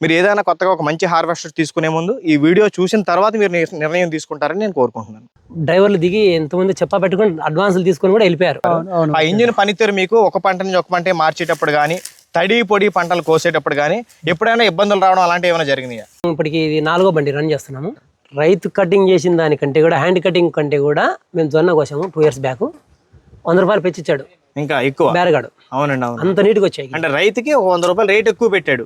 మీరు ఏదైనా కొత్తగా ఒక మంచి హార్వెస్టర్ తీసుకునే ముందు ఈ వీడియో చూసిన తర్వాత మీరు నిర్ణయం తీసుకుంటారని నేను కోరుకుంటున్నాను. డ్రైవర్లు దిగి ఎంతమంది చెప్పా పెట్టుకుని అడ్వాన్సులు తీసుకొని కూడా వెళ్ళిపోయారు. ఆ ఇంజిన్ పనితీరు మీకు ఒక పంట నుంచి ఒక పంట మార్చేటప్పుడు కానీ, తడి పొడి పంటలు కోసేటప్పుడు కానీ ఎప్పుడైనా ఇబ్బందులు రావడం అలాంటివి ఏమైనా జరిగినాయా? ఇప్పటికి ఇది 4వ బండి రన్ చేస్తున్నాము. రైతు కటింగ్ చేసిన దానికంటే కూడా హ్యాండ్ కటింగ్ కంటే కూడా మేము జొన్న కోసాము 2 years బ్యాక్. 100 రూపాయలు పెంచిచ్చాడు ఇంకా ఎక్కువ బేరగాడు. అవునండి, అవును. అంత నీట్గా వచ్చాయి. అంటే రైతుకి 100 రూపాయలు రేట్ ఎక్కువ పెట్టాడు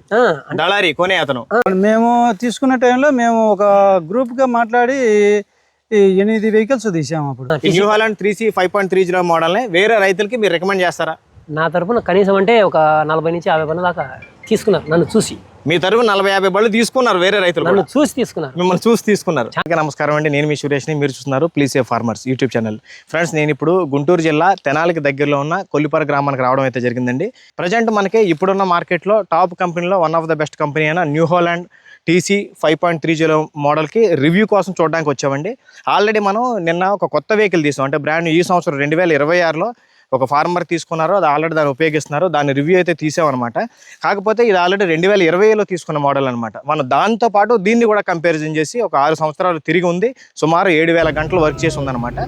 దళారి కొనే అతను. మేము తీసుకున్న టైంలో మేము ఒక గ్రూప్ గా మాట్లాడి 8 vehicles తీసాము. అప్పుడు న్యూ హాలాండ్ 3C 5.30 మోడల్ ని వేరే రైతులకి మీరు రికమెండ్ చేస్తారా? నా తరఫున కనీసం అంటే ఒక 40 నుంచి 50 బండ్ల దాకా తీసుకున్నారు నన్ను చూసి. మీ తరఫున 40-50 బళ్ళు తీసుకున్నారు వేరే రైతులు, నన్ను చూసి తీసుకున్నారు, మిమ్మల్ని చూసి తీసుకున్నారు. నమస్కారం అండి, నేను మీ సురేష్ని, మీరు చూస్తున్నారు please save farmers YouTube channel. Friends, నేను ఇప్పుడు గుంటూరు జిల్లా తెనాలికి దగ్గరలో ఉన్న కొల్లిపర గ్రామానికి రావడం అయితే జరిగిందండి. ప్రజెంట్ మనకి ఇప్పుడున్న మార్కెట్లో టాప్ కంపెనీలో one of the best company అయిన న్యూ హాలాండ్ TC 5.30 మోడల్కి రివ్యూ కోసం చూడడానికి వచ్చామండి. ఆల్రెడీ మనం నిన్న ఒక కొత్త వెహికల్ తీసాం, అంటే బ్రాండ్ ఈ సంవత్సరం 2026లో ఒక ఫార్మర్ తీసుకున్నారు, అది ఆల్రెడీ దాన్ని ఉపయోగిస్తున్నారు, దాని రివ్యూ అయితే తీసామన్నమాట. కాకపోతే ఇది ఆల్రెడీ 2020లో తీసుకున్న మోడల్ అనమాట. మనం దాంతోపాటు దీన్ని కూడా కంపారిజన్ చేసి ఒక 6 సంవత్సరాలు తిరిగి ఉంది, సుమారు 7000 గంటలు వర్క్ చేసి ఉందన్నమాట.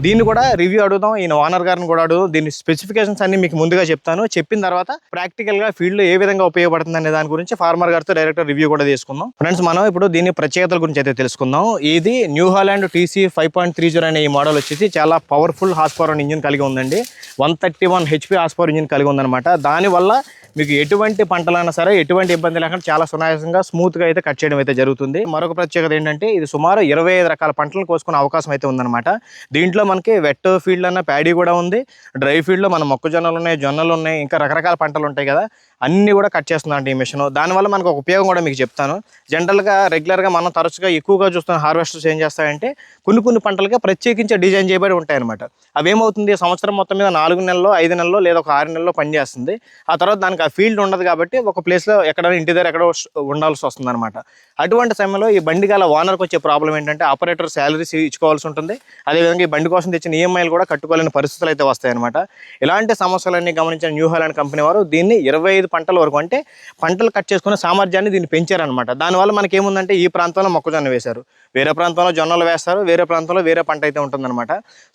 దీన్ని కూడా రివ్యూ అడుగుదాం, ఈయన ఓనర్ గారిని కూడా అడుగుదాం. దీని స్పెసిఫికేషన్స్ అన్ని మీకు ముందుగా చెప్తాను. చెప్పిన తర్వాత ప్రాక్టికల్గా ఫీల్డ్లో ఏ విధంగా ఉపయోగపడుతుంది అనే దాని గురించి ఫార్మర్ గారితో డైరెక్ట్ రివ్యూ కూడా తీసుకుందాం. ఫ్రెండ్స్, మనం ఇప్పుడు దీని ప్రత్యేకతల గురించి అయితే తెలుసుకుందాం. ఇది న్యూ హాలాండ్ TC 5.30 అనే ఈ మోడల్ వచ్చేసి చాలా పవర్ఫుల్ హార్స్ పవర్ ఇంజిన్ కలిగి ఉందండి. 131 HP హార్స్ పవర్ ఇంజిన్ కలిగి ఉందన్నమాట. దానివల్ల మీకు ఎటువంటి పంటలైనా సరే ఎటువంటి ఇబ్బంది లేకుండా చాలా సునాయాసంగా స్మూత్గా అయితే కట్ చేయడం అయితే జరుగుతుంది. మరొక ప్రత్యేకత ఏంటంటే ఇది సుమారు 25 రకాల పంటలను కోసుకునే అవకాశం అయితే ఉందన్నమాట. దీంట్లో మనకి వెట్ ఫీల్డ్ అన్న ప్యాడీ కూడా ఉంది, డ్రై ఫీల్డ్లో మన మొక్కజొన్నలు ఉన్నాయి, జొన్నలు ఉన్నాయి, ఇంకా రకరకాల పంటలు ఉంటాయి కదా, అన్నీ కూడా కట్ చేస్తుందండి ఈ మిషన్. దానివల్ల మనకు ఒక ఉపయోగం కూడా మీకు చెప్తాను. జనరల్గా రెగ్యులర్గా మనం తరచుగా ఎక్కువగా చూస్తున్న హార్వెస్టర్స్ ఏం చేస్తాయంటే కొన్ని పంటలకే ప్రత్యేకించి డిజైన్ చేయబడి ఉంటాయి అనమాట. అవేమవుతుంది, సంవత్సరం మొత్తం మీద 4 నెలల్లో 5 నెలల్లో లేదా ఒక 6 నెలల్లో పనిచేస్తుంది. ఆ తర్వాత దానికి ఆ ఫీల్డ్ ఉండదు కాబట్టి ఒక ప్లేస్లో ఎక్కడైనా ఇంటి దగ్గర ఎక్కడో ఉండాల్సి వస్తుంది అనమాట. అటువంటి సమయంలో ఈ బండి గల ఓనర్కి వచ్చే ప్రాబ్లం ఏంటంటే ఆపరేటర్ శాలరీస్ ఇచ్చుకోవాల్సి ఉంటుంది, అదేవిధంగా ఈ బండి కోసం తెచ్చిన EMIలు కూడా కట్టుకోలేని పరిస్థితులు అయితే వస్తాయన్నమాట. ఇలాంటి సమస్యలన్నీ గమనించిన న్యూ హాలాండ్ కంపెనీ వారు దీన్ని 25 పంటల వరకు, అంటే పంటలు కట్ చేసుకునే సామర్థ్యాన్ని దీన్ని పెంచారనమాట. దానివల్ల మనకి ఏముందంటే ఈ ప్రాంతంలో మొక్కజొన్న వేశారు, వేరే ప్రాంతంలో జొన్నలు వేస్తారు, వేరే ప్రాంతంలో వేరే పంట అయితే ఉంటుందన్నమాట.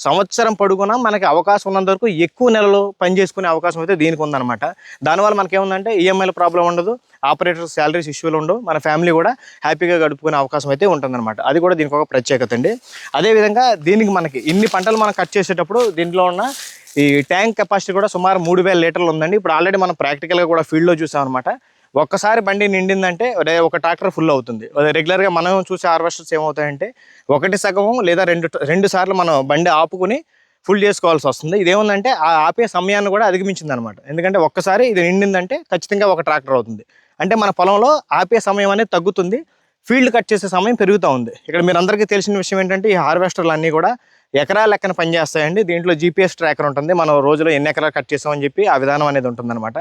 సంవత్సరం పొడుగునా మనకి అవకాశం ఉన్నంత వరకు ఎక్కువ నెలలు పని చేసుకునే అవకాశం అయితే దీనికి ఉందన్నమాట. దానివల్ల మనకేముందంటే EMIల ప్రాబ్లం ఉండదు, ఆపరేటర్ శాలరీస్ ఇష్యూలు ఉండవు, మన ఫ్యామిలీ కూడా హ్యాపీగా గడుపుకునే అవకాశం అయితే ఉంటుందన్నమాట. అది కూడా దీనికి ఒక ప్రత్యేకత అండి. అదేవిధంగా దీనికి మనకి ఇన్ని పంటలు మనం కట్ చేసేటప్పుడు దీంట్లో ఉన్న ఈ ట్యాంక్ కెపాసిటీ కూడా సుమారు 3000 లీటర్లు ఉందండి. ఇప్పుడు ఆల్రెడీ మనం ప్రాక్టికల్గా కూడా ఫీల్డ్లో చూసాం అనమాట. ఒక్కసారి బండి నిండిందంటే ఒక ట్రాక్టర్ ఫుల్ అవుతుంది. రెగ్యులర్గా మనం చూసే హార్వెస్టర్స్ ఏమవుతాయంటే 1 సగం లేదా 2 సార్లు మనం బండి ఆపుకుని ఫుల్ చేసుకోవాల్సి వస్తుంది. ఇదేముందంటే ఆ ఆపే సమయాన్ని కూడా అధిగమించింది అనమాట. ఎందుకంటే ఒక్కసారి ఇది నిండిందంటే ఖచ్చితంగా ఒక ట్రాక్టర్ అవుతుంది. అంటే మన పొలంలో ఆపే సమయం అనేది తగ్గుతుంది, ఫీల్డ్ కట్ చేసే సమయం పెరుగుతూ ఉంది. ఇక్కడ మీరు అందరికీ తెలిసిన విషయం ఏంటంటే ఈ హార్వెస్టర్లు అన్నీ కూడా ఎకరాల లెక్కన పనిచేస్తాయండి. దీంట్లో GPS ట్రాకర్ ఉంటుంది, మనం రోజులో ఎన్ని ఎకరాలు కట్ చేసామని చెప్పి ఆ విధానం అనేది ఉంటుందన్నమాట.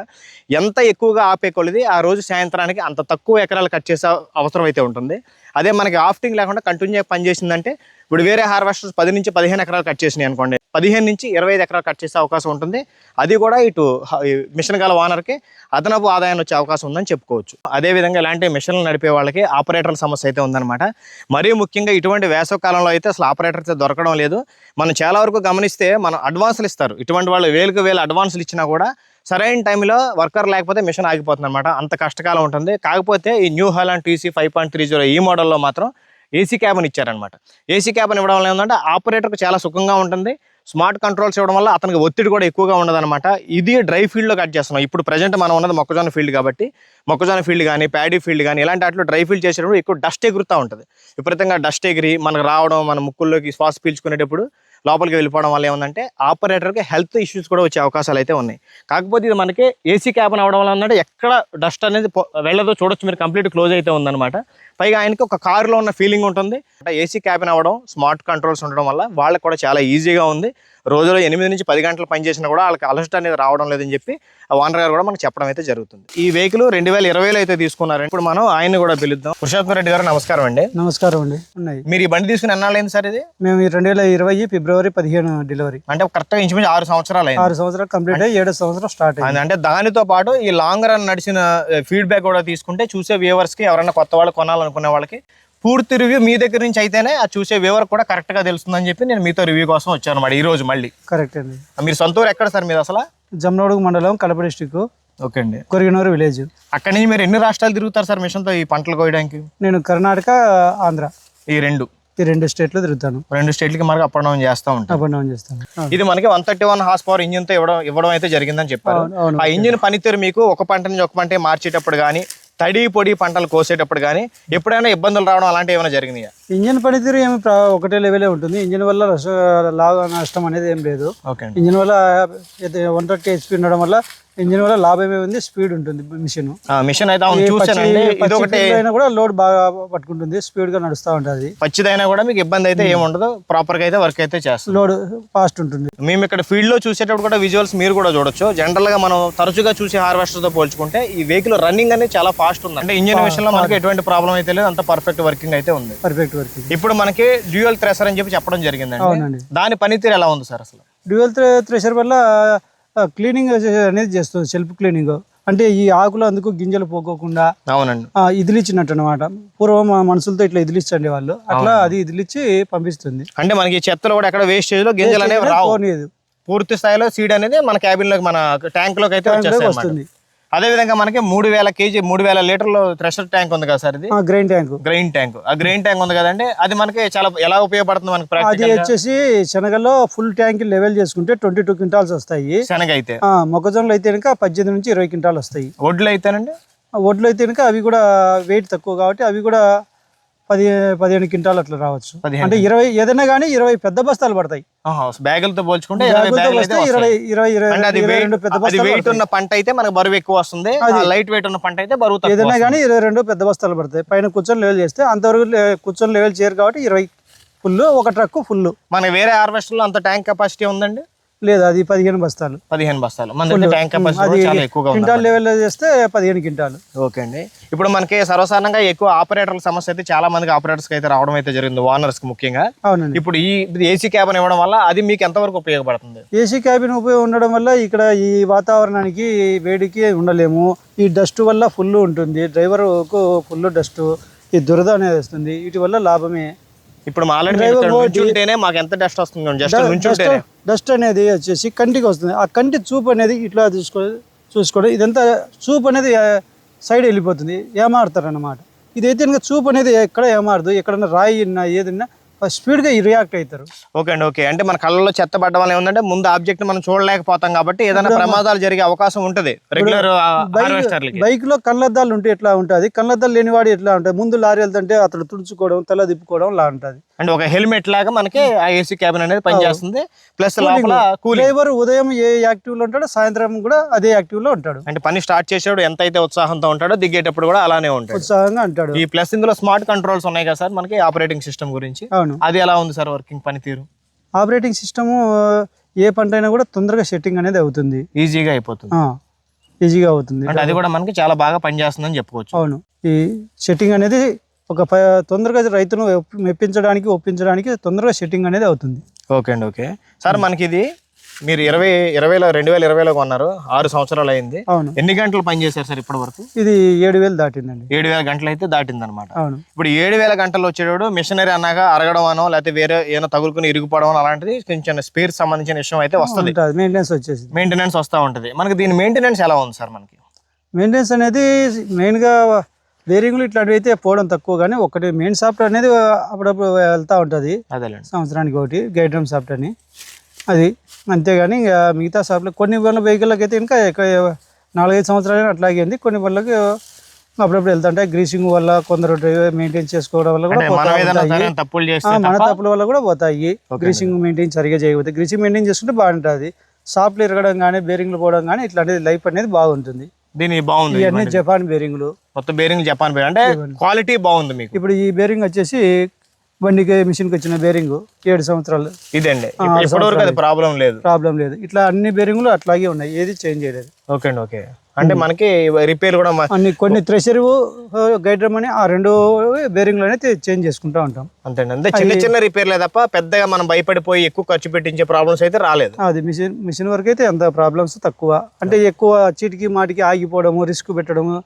ఎంత ఎక్కువగా ఆపే కొలిది ఆ రోజు సాయంత్రానికి అంత తక్కువ ఎకరాలు కట్ చేసే అవసరం అయితే ఉంటుంది. అదే మనకి ఆఫ్టింగ్ లేకుండా కంటిన్యూగా పనిచేసిందంటే ఇప్పుడు వేరే హార్వెస్టర్స్ 10 నుంచి 15 ఎకరాలు కట్ చేసినాయి అనుకోండి, 15 నుంచి 25 ఎకరాలు కట్ చేసే అవకాశం ఉంటుంది. అది కూడా ఇటు మిషన్ గల ఓనర్కి అదనపు ఆదాయాన్ని వచ్చే అవకాశం ఉందని చెప్పుకోవచ్చు. అదేవిధంగా ఇలాంటి మిషన్లు నడిపే వాళ్ళకి ఆపరేటర్ల సమస్య అయితే ఉందన్నమాట. మరీ ముఖ్యంగా ఇటువంటి వేసవ కాలంలో అయితే అసలు ఆపరేటర్ అయితే దొరకడం లేదు. మనం చాలా వరకు గమనిస్తే మనం అడ్వాన్సులు ఇస్తారు, ఇటువంటి వాళ్ళు వేలకు వేలు అడ్వాన్సులు ఇచ్చినా కూడా సరైన టైంలో వర్కర్ లేకపోతే మిషన్ ఆగిపోతుంది అనమాట. అంత కష్టకాలం ఉంటుంది. కాకపోతే ఈ న్యూ హాలాండ్ TC 5.30 ఈ మోడల్లో మాత్రం AC క్యాబిన్ ఇచ్చారనమాట. AC క్యాబిన్ ఇవ్వడం వల్ల ఏంటంటే ఆపరేటర్కి చాలా సుఖంగా ఉంటుంది, స్మార్ట్ కంట్రోల్స్ ఇవ్వడం వల్ల అతనికి ఒత్తిడి కూడా ఎక్కువగా ఉండదన్నమాట. ఇది డ్రై ఫీల్డ్లో కట్ చేస్తున్నాం. ఇప్పుడు ప్రజెంట్ మనం ఉన్నది మొక్కజొన్న ఫీల్డ్ కాబట్టి మొక్కజొన్న ఫీల్డ్ కానీ ప్యాడీ ఫీల్డ్ కానీ ఇలాంటి వాటిలో డ్రై ఫీల్డ్ చేసేటప్పుడు ఎక్కువ డస్ట్ ఎగురుతూ ఉంటుంది. విపరీతంగా డస్ట్ ఎగిరి మనకు రావడం, మన ముక్కుల్లోకి శ్వాస పీల్చుకునేటప్పుడు లోపలికి వెళ్ళిపోవడం వల్ల ఏముందంటే ఆపరేటర్కి హెల్త్ ఇష్యూస్ కూడా వచ్చే అవకాశాలు అయితే ఉన్నాయి. కాకపోతే ఇది మనకి AC క్యాబిన్ అవడం వల్ల ఏంటంటే ఎక్కడ డస్ట్ అనేది వెళ్ళదో చూడొచ్చు, మీరు కంప్లీట్ క్లోజ్ అయితే ఉందన్నమాట. పైగా ఆయనకి ఒక కారులో ఉన్న ఫీలింగ్ ఉంటుంది. అంటే AC క్యాబిన్ అవ్వడం, స్మార్ట్ కంట్రోల్స్ ఉండడం వల్ల వాళ్ళకి కూడా చాలా ఈజీగా ఉంది. రోజులో 8 నుంచి 10 గంటలు పనిచేసినా కూడా వాళ్ళకి అలసట అనేది రావడం లేదని చెప్పి ఓనర్ గారు కూడా మనకు చెప్పడం అయితే జరుగుతుంది. ఈ వెహికల్ 2020లో అయితే తీసుకున్నారు. ఇప్పుడు మనం ఆయన కూడా పిలుద్దాం. పురుషోత్తమ రెడ్డి గారు నమస్కారం అండి. నమస్కారం అండి. ఉన్నాయి. మీరు ఈ బండి తీసుకుని ఎన్నాళ్ళైంది సార్? ఇది మేము 2020 ఫిబ్రవరి ఫిబ్రవరి 15 డెలివరీ. అంటే కరెక్ట్గా ఇంచుమించు 6 సంవత్సరాలు అయింది. 6 సంవత్సరాలు కంప్లీట్ అయ్యి 7వ సంవత్సరం స్టార్ట్ అయింది. అంటే దానితో పాటు ఈ లాంగ్ రన్ నడిచిన ఫీడ్బ్యాక్ కూడా తీసుకుంటే చూసే వ్యూవర్స్కి ఎవరైనా కొత్త వాళ్ళు కొనాలనుకునే వాళ్ళకి పూర్తి రివ్యూ మీ దగ్గర నుంచి అయితేనే ఆ చూసే వ్యూవర్ కూడా కరెక్ట్గా తెలుస్తుందని చెప్పి నేను మీతో రివ్యూ కోసం వచ్చాను అన్నమాట ఈ రోజు మళ్ళీ. కరెక్ట్ అండి. మీరు సొంత ఊరు ఎక్కడ సార్ మీరు అసలు? జమ్నోడుగు మండలం, కడప డిస్టిక్, ఓకే అండి. కొరిగినూరు విలేజ్. అక్కడి నుంచి మీరు ఎన్ని రాష్ట్రాలు తిరుగుతారు సార్ మిషన్తో ఈ పంటలు కోయడానికి? నేను కర్ణాటక, ఆంధ్ర ఈ 2 స్టేట్లో తిరుగుతాను. 2 స్టేట్లకి మనకి అప్ అండ్ డౌన్ చేస్తూ ఉంటాం. అప్ అండ్ డౌన్ చేస్తాను. ఇది మనకి 131 హార్స్ పవర్ ఇంజిన్ తో ఇవ్వడం అయితే జరిగిందని చెప్పారు. ఆ ఇంజిన్ పనితీరు మీకు ఒక పంట నుంచి ఒక పంట మార్చేటప్పుడు కానీ, తడి పొడి పంటలు కోసేటప్పుడు కానీ ఎప్పుడైనా ఇబ్బందులు రావడం అలాంటివి ఏమైనా జరిగినాయా? ఇంజిన్ పనితీరు ఏమి ఒకటే లెవెలే ఉంటుంది. ఇంజిన్ వల్ల నష్టం అనేది ఏం లేదు. ఇంజిన్ వల్ల 130 HP ఉండడం వల్ల ఇంజిన్ వల్ల లాభమే ఉంది, స్పీడ్ ఉంటుంది మిషన్ అయితే చూసానండి. ఇది ఒకటి కూడా లోడ్ బాగా పట్టుకుంటుంది, స్పీడ్ గా నడుస్తూ ఉంటుంది. పచ్చిదైనా కూడా మీకు ఇబ్బంది అయితే ఏమి ఉండదు, ప్రాపర్ గా అయితే వర్క్ అయితే చేస్తుంది, లోడ్ ఫాస్ట్ ఉంటుంది. మేము ఇక్కడ ఫీల్డ్ లో చూసేటప్పుడు కూడా విజువల్స్ మీరు కూడా చూడొచ్చు. జనరల్ గా మనం తరచుగా చూసే హార్వెస్టర్ తో పోల్చుకుంటే ఈ వెహికల్ రన్నింగ్ అనేది చాలా ఫాస్ట్ ఉంది. అంటే ఇంజిన్ విషయంలో మనకి ఎటువంటి ప్రాబ్లం అయితే లేదు, అంత పర్ఫెక్ట్ వర్కింగ్ అయితే ఉంది. Perfect working. ఇప్పుడు మనకి డ్యూయల్ థ్రెషర్ అని చెప్పి చెప్పడం జరిగిందండి. దాని పనితీరు ఎలా ఉంది సార్ అసలు? డ్యూయల్ థ్రెషర్ వల్ల క్లీనింగ్ అనేది చేస్తుంది, సెల్ఫ్ క్లీనింగ్. అంటే ఈ ఆకులు అందుకు గింజలు పోకోకుండా ఇదిలిచ్చినట్టు అనమాట. పూర్వం మనుషులతో ఇట్లా ఇదిలిచ్చండి వాళ్ళు, అట్లా అది ఇదిలిచ్చి పంపిస్తుంది. అంటే మనకి చెత్తలో కూడా ఎక్కడ వేస్టేజ్ లో గింజలు అనేవి రావు, పూర్తి స్థాయిలో సీడ్ అనేది మన క్యాబిన్ లోకి, మన ట్యాంక్ లోకి అయితే వస్తుంది. అదే విధంగా మనకి 3000 kg 3000 లీటర్లు థ్రెషర్ ట్యాంక్ ఉంది కదా సార్, ఇది గ్రెయిన్ ట్యాంక్. ఆ గ్రెయిన్ ట్యాంక్ ఉంది కదండి, అది మనకి చాలా ఎలా ఉపయోగపడుతుంది మనకి? అది వచ్చేసి శనగలో ఫుల్ ట్యాంక్ లెవెల్ చేసుకుంటే 22 క్వింటాల్స్ వస్తాయి. శనగ అయితే, మొక్కజొన్నలు అయితే కనుక 18 నుంచి 20 క్వింటాలు వస్తాయి. వడ్లు అయితేనండి, వడ్లు అయితే కనుక అవి కూడా వెయిట్ తక్కువ కాబట్టి అవి కూడా 15 క్వింటాలు అట్లా రావచ్చు. అంటే 20 ఏదైనా కానీ 20 పెద్ద బస్తాలు పడతాయి. బ్యాగులతో పోల్చుకుంటే 22 పెద్ద బస్తాలు. వెయిట్ ఉన్న పంట అయితే మనకు బరువు ఎక్కువ వస్తుంది, లైట్ వెయిట్ ఉన్న పంట అయితే బరువు ఏదైనా కానీ 22 పెద్ద బస్తాలు పడతాయి. పైన కూర్చొని లెవెల్ చేస్తే అంతవరకు కూర్చొని లెవెల్ చేయరు కాబట్టి 20 ఫుల్, ఒక ట్రక్ ఫుల్. మనకి వేరే హార్వెస్టర్ లో అంత ట్యాంక్ కెపాసిటీ ఉందండి? లేదు, అది 15 బస్తాలు. మన ట్యాంక్ కెపాసిటీ చాలా ఎక్కువగా ఉంది. క్వింటాల్ లెవెల్ చేస్తే 15 క్వింటాలు. ఓకే అండి. ఇప్పుడు మనకి సర్వసాధారణంగా ఎక్కువ ఆపరేటర్ల సమస్య అయితే చాలా మందికి ఆపరేటర్స్ అయితే రావడం అయితే జరిగింది, ఓనర్స్ కి ముఖ్యంగా. అవునండి. ఇప్పుడు ఈ ఏసీ క్యాబిన్ ఇవ్వడం వల్ల అది మీకు ఎంతవరకు ఉపయోగపడుతుంది? ఏసీ క్యాబిన్ ఉపయోగం ఉండడం వల్ల ఇక్కడ ఈ వాతావరణానికి వేడికి ఉండలేము. ఈ డస్ట్ వల్ల ఫుల్ ఉంటుంది, డ్రైవర్కు ఫుల్ డస్ట్, ఈ దురద అనేది వస్తుంది. వీటి వల్ల లాభమే. ఇప్పుడు మాకు ఎంత డస్ట్ వస్తుంది? డస్ట్ అనేది వచ్చేసి కంటికి వస్తుంది. ఆ కంటి చూపు అనేది ఇట్లా చూసుకోవడం, ఇదంతా చూపు అనేది సైడ్ వెళ్ళిపోతుంది, ఏమారుతారు అన్నమాట. ఇదైతే ఇంకా చూపు అనేది ఎక్కడ ఏమారదు, ఎక్కడన్నా రాయి ఉన్నా ఏదన్నా స్పీడ్ గా రియాక్ట్ అవుతారు. ఓకే అండి. ఓకే, అంటే మన కళ్ళలో చెత్త పడ్డం వల్ల ఏముందంటే ముందు ఆబ్జెక్ట్ మనం చూడలేకపోతాం కాబట్టి ఏదైనా ప్రమాదాలు జరిగే అవకాశం ఉంటది. రెగ్యులర్ బైక్ లో కళ్ళద్దాలు ఉంటే ఎట్లా ఉంటుంది, కళ్ళద్దాలు లేనివాడు ఎట్లా ఉంటుంది, ముందు లారీ వెళ్తుంటే అతడు తుడుచుకోవడం, తల తిప్పుకోవడం లా ఉంటుంది. అంటే ఒక హెల్మెట్ లాగా మనకి ఆ ఏసీ క్యాబిన్ అనేది పనిచేస్తుంది. ప్లస్ లోపల డ్రైవర్ ఉదయం ఏ యాక్టివ్ లో ఉంటాడో సాయంత్రం కూడా అదే యాక్టివ్ లో ఉంటాడు. అంటే పని స్టార్ట్ చేసేవాడు ఎంత అయితే ఉత్సాహంతో ఉంటాడో దిగేటప్పుడు కూడా అలానే ఉంటాడు, ఉత్సాహంగా అంటాడు. ఈ ప్లస్ ఇందులో స్మార్ట్ కంట్రోల్స్ ఉన్నాయి కదా సార్ మనకి ఆపరేటింగ్ సిస్టమ్ గురించి, అది ఎలా ఉంది సార్ వర్కింగ్ పనితీరు? ఆపరేటింగ్ సిస్టమ్ ఏ పంట అయినా కూడా తొందరగా సెట్టింగ్ అనేది అవుతుంది, ఈజీగా అయిపోతుంది. ఈజీగా అవుతుంది. అంటే అది కూడా మనకి చాలా బాగా పనిచేస్తుందని చెప్పుకోవచ్చు. అవును, ఈ సెట్టింగ్ అనేది ఒక తొందరగా రైతును ఒప్పించడానికి తొందరగా సెట్టింగ్ అనేది అవుతుంది. ఓకే అండి. ఓకే సార్, మనకి ఇది మీరు 2020లో కొన్నారు, 6 సంవత్సరాలు అయింది. అవును. ఎన్ని గంటలు పని చేశారు సార్ ఇప్పటి వరకు? ఇది 7000 దాటిందండి. 7000 గంటలు అయితే దాటింది అనమాట. అవును. ఇప్పుడు 7000 గంటలు వచ్చేవాడు మిషనరీ అన్నాక అరగడం అనో లేకపోతే వేరే ఏమైనా తగులుకుని ఇరిగిపోవడం అలాంటిది కొంచెం స్పేర్ సంబంధించిన విషయం అయితే వస్తుంది, మెయింటెనెన్స్ వస్తూ ఉంటుంది. మనకి దీని మెయింటెనెన్స్ ఎలా ఉంది సార్? మనకి మెయింటెనెన్స్ అనేది మెయిన్గా వేరింగ్లు ఇట్లాంటివి అయితే పోవడం తక్కువ, కానీ ఒకటి మెయిన్ సాఫ్ట్వేర్ అనేది అప్పుడప్పుడు వెళ్తూ ఉంటుంది, సంవత్సరానికి ఒకటి గైడ్రమ్ సాఫ్ట్వేర్ అని, అది అంతేగాని ఇంకా మిగతా షాప్లో కొన్ని వెహికల్కి అయితే ఇంకా 4-5 సంవత్సరాలు అట్లాగే ఉంది. కొన్ని పనులకి అప్పుడప్పుడు వెళ్తుంటే గ్రీసింగ్ వల్ల కొందరు మెయింటైన్ చేసుకోవడం వల్ల కూడా మన తప్పుల వల్ల కూడా పోతాయి. గ్రీసింగ్ మెయింటైన్ సరిగా చేయకపోతే, గ్రీసింగ్ మెయింటైన్ చేసుకుంటే బాగుంటుంది. షాప్లు ఇరగడం కానీ బేరింగ్లు పోవడం కానీ ఇట్లాంటిది లైఫ్ అనేది బాగుంటుంది. దీని బాగుంది, ఇవన్నీ జపాన్ బేరింగ్లు, మొత్తం బేరింగ్ జపాన్ బేరింగ్, అంటే క్వాలిటీ బాగుంది మీకు. ఇప్పుడు ఈ బేరింగ్ వచ్చేసి బండికి మిషన్కి వచ్చిన బేరింగ్ 7 సంవత్సరాలు ఇదండి, ప్రాబ్లం లేదు. ఇట్లా అన్ని బేరింగ్లు అట్లాగే ఉన్నాయి, ఏది చేంజ్ చేయలేదు. ఓకే అండి. ఓకే, అంటే మనకి రిపేర్ కూడా కొన్ని థ్రెషర్ గైడ్ డ్రమ్ అని ఆ 2 బేరింగ్లు అనేది చేంజ్ చేసుకుంటా ఉంటాం. అంతేండి. అంటే చిన్న చిన్న రిపేర్లే తప్ప పెద్దగా మనం భయపడిపోయి ఎక్కువ ఖర్చు పెట్టించే ప్రాబ్లమ్స్ అయితే రాలేదు. అది మిషన్ వరకు అయితే అంత ప్రాబ్లమ్స్ తక్కువ. అంటే ఎక్కువ చీటికి మాటికి ఆగిపోవడము, రిస్క్ పెట్టడము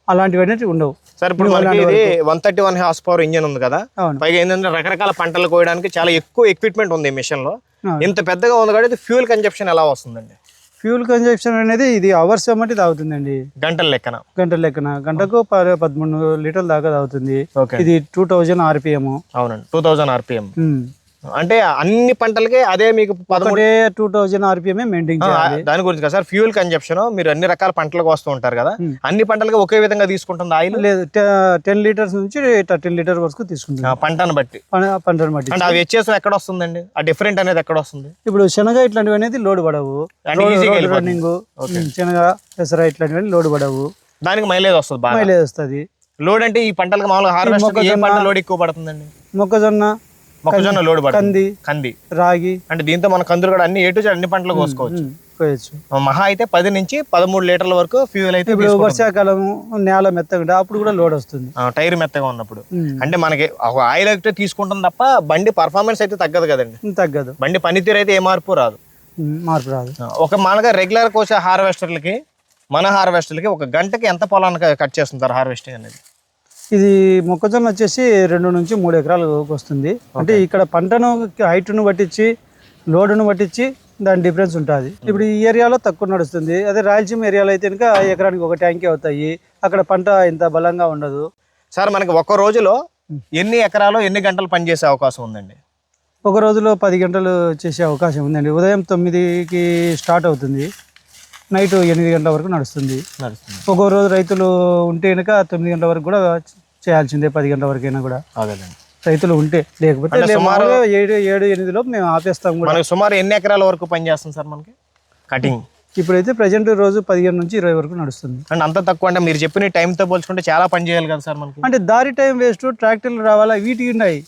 అలాంటివన్నీ ఉండవు. సార్ ఇప్పుడు మనకి ఇది 131 హార్స్ పవర్ ఇంజిన్ ఉంది కదా, పైగా ఏంటంటే రకరకాల పంటలు కోయడానికి చాలా ఎక్కువ ఎక్విప్మెంట్ ఉంది ఈ మిషన్ లో. ఇంత పెద్దగా ఉంది కాబట్టి ఫ్యూయల్ కన్జంప్షన్ ఎలా వస్తుందండి? ఫ్యూల్ కన్జంప్షన్ అనేది ఇది అవర్స్ అమ్మటి తాగుతుందండి. గంటల లెక్కన గంటకు 13 లీటర్ల దాకా తాగుతుంది. ఇది 2000 RPM. అవునండి, 2000 RPM. అంటే అన్ని పంటలకి అదే మీకు 2000 RPM మెయింటైన్ చేయాలి. దాని గురించి కదా సార్ ఫ్యూయల్ కన్జంప్షన్. మీరు అన్ని రకాల పంటలకు వస్తూ ఉంటారు కదా, అన్ని పంటలకి ఒకే విధంగా తీసుకుంటుంది ఆయిల్? లేదు, 10 లీటర్స్ నుంచి 13 లీటర్ వరకు తీసుకుంటుంది పంటను బట్టి. అంటే ఆ వ్యత్యాసం ఎక్కడ వస్తుందండి? ఆ డిఫరెంట్ అనేది ఎక్కడ వస్తుంది? ఇప్పుడు శనగ ఇట్లాంటివి అనేది లోడ్ పడవు. రన్నింగ్ శనగ, పెసర ఇట్లాంటివన్నీ లోడ్ పడవు. దానికి మైలేజ్ వస్తుంది. మైలేజ్ వస్తుంది. లోడ్ అంటే ఈ పంటలకు మామూలుగా హార్వెస్ట్ ఏ పంట లోడ్ ఎక్కువ పడుతుందండి? మొక్కజొన్న లోడ్ పడుతుంది, కంది, రాగి. అంటే దీంతో మన కందులు కూడా అన్ని అన్ని పంటలు కోసుకోవచ్చు. మహా అయితే 10 నుంచి 13 లీటర్ల వరకు ఫ్యూయల్ అయితే. ఇప్పుడు వర్షాకాలం నేల మెత్తగా అప్పుడు కూడా లోడ్ వస్తుంది, టైర్ మెత్తగా ఉన్నప్పుడు. అంటే మనకి ఆయిల్ అయితే తీసుకుంటాం తప్ప బండి పర్ఫార్మెన్స్ అయితే తగ్గదు కదండి. తగ్గదు. బండి పనితీరు అయితే ఏ మార్పు రాదు. ఒక మనగా రెగ్యులర్ కోసే హార్వెస్టర్లకి మన హార్వెస్టర్లకి ఒక గంటకి ఎంత పొలాన్ని కట్ చేస్తుంటారు హార్వెస్టింగ్ అనేది? ఇది మొక్కజొన్న వచ్చేసి 2 నుంచి 3 ఎకరాలు వస్తుంది. అంటే ఇక్కడ పంటను హైట్ను పట్టించి లోడును పట్టించి దాని డిఫరెన్స్ ఉంటుంది. ఇప్పుడు ఈ ఏరియాలో తక్కువ నడుస్తుంది. అదే రాయలసీమ ఏరియాలో అయితే కనుక ఎకరానికి 1 ట్యాంకే అవుతాయి. అక్కడ పంట ఇంత బలంగా ఉండదు. సార్ మనకి ఒక రోజులో ఎన్ని ఎకరాలు ఎన్ని గంటలు పనిచేసే అవకాశం ఉందండి? ఒక రోజులో 10 గంటలు చేసే అవకాశం ఉందండి. ఉదయం 9కి స్టార్ట్ అవుతుంది, నైట్ 8 గంటల వరకు నడుస్తుంది. ఒక్కో రోజు రైతులు ఉంటే కనుక 9 గంటల వరకు కూడా చేయాల్సిందే, 10 గంటల వరకు అయినా కూడా రైతులు ఉంటే. లేకపోతే 7-8 లోపు మేము ఆపేస్తాం కూడా. సుమారు ఎన్ని ఎకరాల వరకు పనిచేస్తుంది సార్ మనకి కటింగ్? ఇప్పుడైతే ప్రజెంట్ రోజు 15 నుంచి 20 వరకు నడుస్తుంది. అంటే అంత తక్కువ? అంటే మీరు చెప్పిన టైంతో పోల్చుకుంటే చాలా పని చేయాలి కదా సార్ మనకి. అంటే దారి టైం వేస్ట్, ట్రాక్టర్లు రావాలా, వీటికి ఉన్నాయి.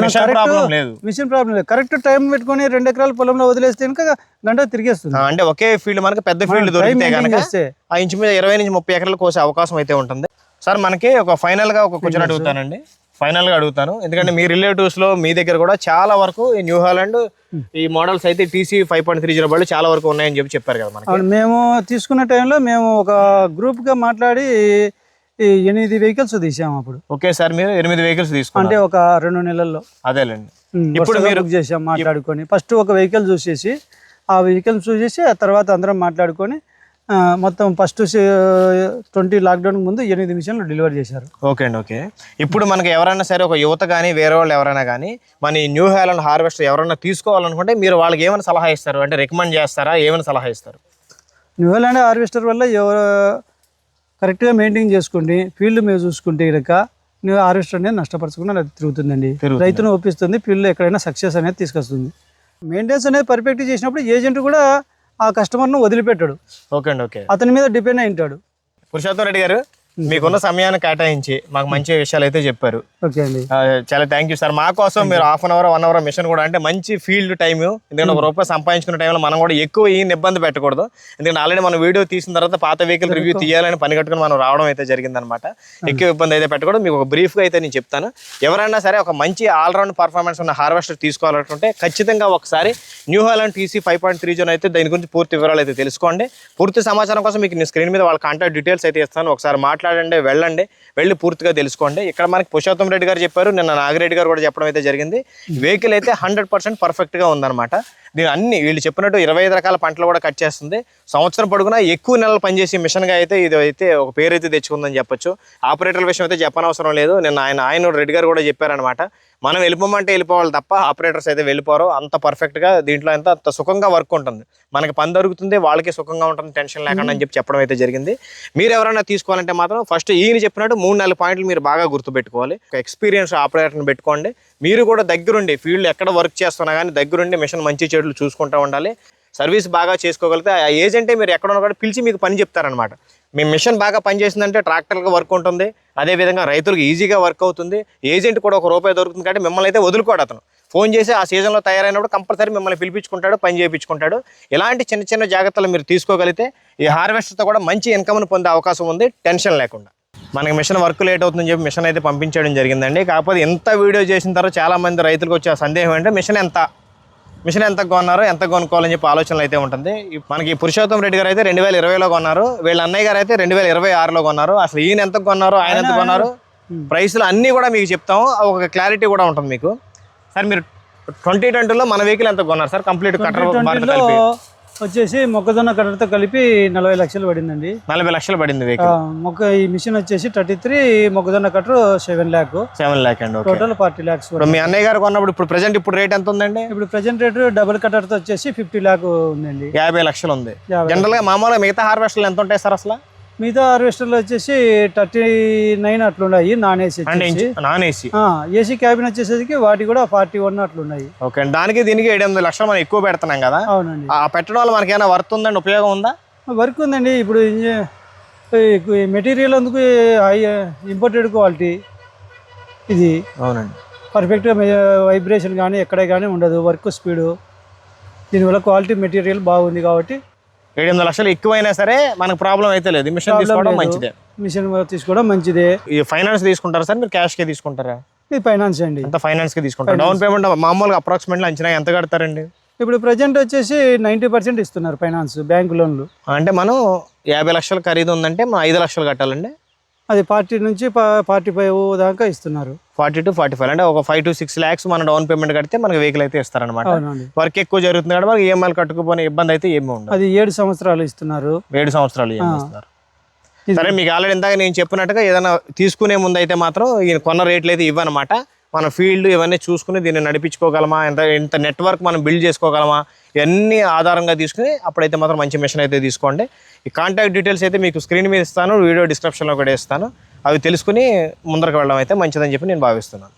మిషన్ ప్రాబ్లం లేదు. కరెక్ట్ టైం పెట్టుకుని 2 ఎకరాల పొలంలో వదిలేస్తే కనుక గంట తిరిగేస్తుంది. అంటే ఒకే ఫీల్డ్ మనకి పెద్ద ఫీల్డ్ దొరికితే కనుక ఆ ఇంచు మీద 20 నుంచి 30 ఎకరాలు కోసే అవకాశం అయితే ఉంటుంది. సార్ మనకి ఒక ఫైనల్ గా ఒక క్వశ్చన్ అడుగుతానండి. ఫైనల్ గా అడుగుతాను, ఎందుకంటే మీ రిలేటివ్స్ లో మీ దగ్గర కూడా చాలా వరకు ఈ న్యూ హాలండ్ ఈ మోడల్స్ అయితే TC 5.30 బళ్ళు చాలా వరకు ఉన్నాయని చెప్పారు కదా మనకి. మేము తీసుకున్న టైంలో మేము ఒక గ్రూప్ గా మాట్లాడి 8 వెహికల్స్ తీసాము అప్పుడు. ఓకే సార్, మీరు 8 వెహికల్స్ తీసుకున్నారు అంటే ఒక 2 నెలల్లో. అదేలేండి. ఇప్పుడు మీరు చేసాం మాట్లాడుకొని. ఫస్ట్ ఒక వెహికల్ చూసేసి ఆ తర్వాత అందరం మాట్లాడుకొని మొత్తం ఫస్ట్ 20 లాక్డౌన్ ముందు 8 మిషన్లు డెలివరీ చేశారు. ఓకే అండి, ఓకే. ఇప్పుడు మనకి ఎవరైనా సరే ఒక యువత కానీ వేరే వాళ్ళు ఎవరైనా కానీ మన ఈ న్యూ హాలండ్ హార్వెస్టర్ ఎవరైనా తీసుకోవాలనుకుంటే మీరు వాళ్ళకి ఏమైనా సలహా ఇస్తారు? అంటే రికమెండ్ చేస్తారా? ఏమైనా సలహా ఇస్తారు? న్యూ హాలండ్ హార్వెస్టర్ వల్ల కరెక్ట్గా మెయింటైన్ చేసుకోండి, ఫీల్డ్ మీద చూసుకుంటే కనుక న్యూ హార్వెస్టర్ అనేది నష్టపరచకుండా అది తిరుగుతుందండి. రైతును ఒప్పిస్తుంది, ఫీల్డ్లో ఎక్కడైనా సక్సెస్ అనేది తీసుకొస్తుంది. మెయింటెనెన్స్ అనేది పర్ఫెక్ట్ చేసినప్పుడు ఏజెంట్ కూడా ఆ కస్టమర్ను వదిలిపెట్టాడు. ఓకే అండి, ఓకే. అతని మీద డిపెండ్ అయి ఉంటాడు. పురుషోత్తం రెడ్డి గారు, మీకున్న సమయాన్ని కేటాయించి మాకు మంచి విషయాలు అయితే చెప్పారు. ఓకే అండి, చాలా థ్యాంక్ యూ సార్. మా కోసం మీరు 1/2 అవర్ 1 అవర్ మిషన్ కూడా అంటే మంచి ఫీల్డ్ టైం, ఎందుకంటే ₹1 సంపాదించుకున్న టైంలో మనం కూడా ఎక్కువ ఇబ్బంది పెట్టకూడదు. ఎందుకంటే ఆల్రెడీ మనం వీడియో తీసిన తర్వాత పాత వెహికల్ రివ్యూ తీయాలని పని కట్టుకుని మనం రావడం అయితే జరిగిందనమాట. ఎక్కువ ఇబ్బంది అయితే పెట్టకూడదు. మీకు ఒక బ్రీఫ్గా అయితే నేను చెప్తాను. ఎవరైనా సరే ఒక మంచి ఆల్రౌండ్ పర్ఫార్మెన్స్ ఉన్న హార్వెస్టర్ తీసుకోవాలనుకుంటే ఖచ్చితంగా ఒకసారి న్యూ హాలండ్ TC 5.30 అయితే దాని గురించి పూర్తి వివరాలు అయితే తెలుసుకోండి. పూర్తి సమాచారం కోసం మీకు స్క్రీన్ మీద వాళ్ళ కాంటాక్ట్ డీటెయిల్స్ అయితే ఇస్తాను. ఒకసారి మాట్లాడండి, వెళ్ళి పూర్తిగా తెలుసుకోండి. ఇక్కడ మనకి పురుషోత్తం రెడ్డి గారు చెప్పారు, నిన్న నాగిరెడ్డి గారు కూడా చెప్పడం అయితే జరిగింది. వెహికల్ అయితే 100% పర్ఫెక్ట్గా ఉందన్నమాట. దీని అన్ని వీళ్ళు చెప్పినట్టు 25 రకాల పంటలు కూడా కట్ చేస్తుంది. సంవత్సరం పొడుగునా ఎక్కువ నెలలు పనిచేసే మిషన్గా అయితే ఇది అయితే ఒక పేరు అయితే తెచ్చుకుందని చెప్పొచ్చు. ఆపరేటర్ల విషయం అయితే చెప్పనవసరం లేదు. నిన్న ఆయన రెడ్డి గారు కూడా చెప్పారనమాట. మనం వెళ్ళిపోమంటే వెళ్ళిపోవాలి తప్ప ఆపరేటర్స్ అయితే వెళ్ళిపోరు. అంత పర్ఫెక్ట్గా దీంట్లో అంత సుఖంగా వర్క్ ఉంటుంది. మనకి పని దొరుకుతుంది, వాళ్ళకి సుఖంగా ఉంటుంది, టెన్షన్ లేకుండా అని చెప్పడం అయితే జరిగింది. మీరు ఎవరైనా తీసుకోవాలంటే మాత్రం ఫస్ట్ ఈయన చెప్పినట్టు 3-4 పాయింట్లు మీరు బాగా గుర్తుపెట్టుకోవాలి. ఒక ఎక్స్పీరియన్స్ ఆపరేటర్ని పెట్టుకోండి. మీరు కూడా దగ్గరుండి ఫీల్డ్ ఎక్కడ వర్క్ చేస్తున్నా కానీ దగ్గరుండి మిషన్ మంచి చెడులు చూసుకుంటూ ఉండాలి. సర్వీస్ బాగా చేసుకోగలిగితే ఆ ఏజెంటే మీరు ఎక్కడ ఉన్నా కూడా పిలిచి మీకు పని చెప్తారనమాట. మీ మిషన్ బాగా పనిచేసిందంటే ట్రాక్టర్కి వర్క్ ఉంటుంది, అదేవిధంగా రైతులకు ఈజీగా వర్క్ అవుతుంది, ఏజెంట్ కూడా ₹1 దొరుకుతుంది. కాబట్టి మిమ్మల్ని అయితే వదులుకోడు అతను. ఫోన్ చేసి ఆ సీజన్లో తయారైనప్పుడు కంపల్సరీ మిమ్మల్ని పిలిపించుకుంటాడు, పని చేయించుకుంటాడు. ఇలాంటి చిన్న చిన్న జాగ్రత్తలు మీరు తీసుకోగలిగితే ఈ హార్వెస్టర్తో కూడా మంచి ఇన్కమ్ను పొందే అవకాశం ఉంది, టెన్షన్ లేకుండా. మనకి మిషన్ వర్క్ లేట్ అవుతుందని చెప్పి మిషన్ అయితే పంపించడం జరిగిందండి. కాకపోతే ఎంత వీడియో చేసిన తర్వాత చాలామంది రైతులకు వచ్చే సందేహం ఏంటంటే మిషన్ ఎంత కొన్నారు, ఎంత కొనుక్కోవాలని చెప్పి ఆలోచనలు అయితే ఉంటుంది. మనకి పురుషోత్తం రెడ్డి గారు అయితే 2020లో కొన్నారు, వీళ్ళ అన్నయ్య గారు అయితే 2026లో కొన్నారు. అసలు ఈయన ఎంత కొన్నారు, ఆయన ఎంత కొన్నారు, ప్రైస్లు అన్నీ కూడా మీకు చెప్తాము. ఒక క్లారిటీ కూడా ఉంటుంది మీకు. సార్ మీరు 2020లో మన వెహికల్ ఎంత కొన్నారు సార్? కంప్లీట్ కట్టర్ వచ్చేసి మొక్కజొన్న కట్టర్తో కలిపి 40 లక్షలు పడిందండి. 40 లక్షలు పడింది వెహికల్. ఈ మిషన్ వచ్చేసి 33, మొక్కజొన్న కట్టర్ 7 lakh అండి. Total 40 lakhs. మీ అన్నయ్య గారు కొన్నప్పుడు ఇప్పుడు రేట్ ఎంత ఉందండి? ఇప్పుడు ప్రెజెంట్ రేట్ డబుల్ కట్టర్తో వచ్చేసి 50 lakh ఉందండి. 50 లక్షలు ఉంది. జనరల్ గా మామూలుగా మిగతా హార్వెస్టర్లు ఎంత ఉంటాయి సార్ అసలు? మిగతా హార్వెస్టర్లు వచ్చేసి 39 అట్లున్నాయి, non AC. Non AC. AC cabin వచ్చేసరికి వాటి కూడా 41 అట్లున్నాయి. ఓకే, దానికి దీనికి 7-8 లక్షలు మనం ఎక్కువ పెడుతున్నాం కదా. అవునండి. ఆ పెట్టడం వల్ల మనకి ఏమైనా వర్త్ ఉందండి, ఉపయోగం ఉందా? వర్క్ ఉందండి. ఇప్పుడు మెటీరియల్ అందుకు ఇంపోర్టెడ్ క్వాలిటీ ఇది. అవునండి. పర్ఫెక్ట్గా వైబ్రేషన్ కానీ ఎక్కడ కానీ ఉండదు, వర్క్ స్పీడు. దీనివల్ల క్వాలిటీ మెటీరియల్ బాగుంది కాబట్టి 7-8 లక్షలు ఎక్కువైనా సరే మనకు ప్రాబ్లం అయితే లేదు. మిషన్ తీసుకోవడం మంచిదే. మిషన్ తీసుకోవడం మంచిదే. ఈ ఫైనాన్స్ తీసుకుంటారా సార్, మీరు క్యాష్ కే తీసుకుంటారా? ఇది ఫైనాన్స్ అండి. అంత ఫైనాన్స్ కి తీసుకుంటారు. డౌన్ పేమెంట్ మామూలుగా అప్రాక్సిమేట్లీ అంచనా ఎంత కడతారండి? ఇప్పుడు ప్రజెంట్ వచ్చేసి 90% ఇస్తున్నారు ఫైనాన్స్, బ్యాంకు లోన్లు. అంటే మనం 50 లక్షలు ఖరీదు ఉందంటే మనం 5 లక్షలు కట్టాలండి. అది 40 నుంచి 45 దాకా ఇస్తున్నారు. 40 to 45 అంటే ఒక 5 to 6 lakhs మన డౌన్ పేమెంట్ కడితే మనకి వెహికల్ అయితే ఇస్తారనమాట. వర్క్ ఎక్కువ జరుగుతుంది కాబట్టి మనకి ఈఎంఐలు కట్టుకుపోయిన ఇబ్బంది అయితే ఏమి ఉండదు. అది 7 సంవత్సరాలు ఇస్తున్నారు. 7 సంవత్సరాలు ఇస్తున్నారు. సరే, మీకు ఆల్రెడీ ఇందాక నేను చెప్పినట్టుగా ఏదైనా తీసుకునే ముందు అయితే మాత్రం ఈయన కొన్న రేట్లు అయితే ఇవ్వనమాట. మన ఫీల్డ్ ఇవన్నీ చూసుకుని దీన్ని నడిపించుకోగలమా, ఎంత నెట్వర్క్ మనం బిల్డ్ చేసుకోగలమా, ఇవన్నీ ఆధారంగా తీసుకుని అప్పుడైతే మాత్రం మంచి మిషన్ అయితే తీసుకోండి. ఈ కాంటాక్ట్ డీటెయిల్స్ అయితే మీకు స్క్రీన్ మీద ఇస్తాను, వీడియో డిస్క్రిప్షన్లో కూడా ఇస్తాను. అవి తెలుసుకుని ముందరకు వెళ్ళడం అయితే మంచిదని చెప్పి నేను భావిస్తున్నాను.